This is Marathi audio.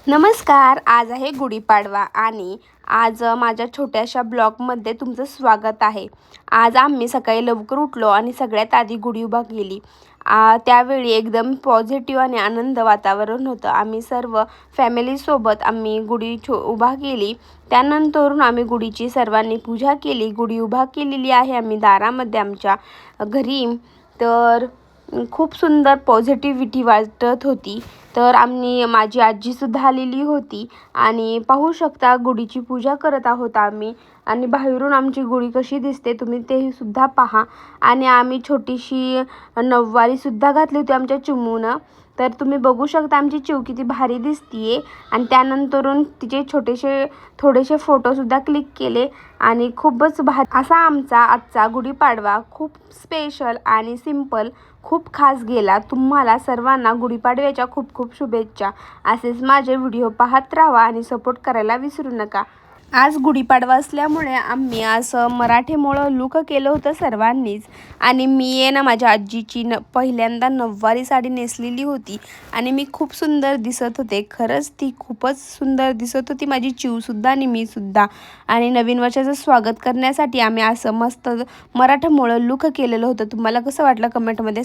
नमस्कार. आज आहे गुढीपाडवा आणि आज माझ्या छोट्याशा ब्लॉगमध्ये तुमचं स्वागत आहे. आज आम्ही सकाळी लवकर उठलो आणि सगळ्यात आधी गुढी उभा केली. त्यावेळी एकदम पॉझिटिव्ह आणि आनंद वातावरण होतं. आम्ही सर्व फॅमिलीसोबत आम्ही गुढी उभा केली. त्यानंतरून आम्ही गुढीची सर्वांनी पूजा केली. गुढी उभा केलेली आहे आम्ही दारामध्ये आमच्या घरी. तर खूप सुंदर पॉझिटिव्हिटी वाटत होती. तर माझी आजीसुद्धा आलेली होती आणि पाहू शकता गुढीची पूजा करत आहोत आम्ही. आणि बाहेरून आमची गुढी कशी दिसते तुम्ही ते सुद्धा पहा. आणि आम्ही छोटीशी नऊवारीसुद्धा घातली होती आमच्या चिमूनं. तर तुम्ही बघू शकता आमची चिव किती भारी दिसतीये. आणि त्यानंतरून तिचे थोडेसे फोटोसुद्धा क्लिक केले आणि खूपच भारी असा आमचा आजचा गुढीपाडवा खूप स्पेशल आणि सिंपल खूप खास गेला. तुम्हाला सर्वांना गुढीपाडव्याच्या खूप खूप शुभेच्छा. असेच माझे व्हिडिओ पाहत राहा आणि सपोर्ट करायला विसरू नका. आज गुढीपाडवा असल्यामुळे आम्ही असं मराठीमुळं लुक केलं होतं सर्वांनीच. आणि मी माझ्या आजीची पहिल्यांदा नऊवारी साडी नेसलेली होती आणि मी खूप सुंदर दिसत होते. खरंच ती खूपच सुंदर दिसत होती माझी चिवसुद्धा आणि मीसुद्धा. आणि नवीन वर्षाचं स्वागत करण्यासाठी आम्ही असं मस्त मराठीमुळं लुक केलेलं होतं. तुम्हाला कसं वाटलं कमेंटमध्ये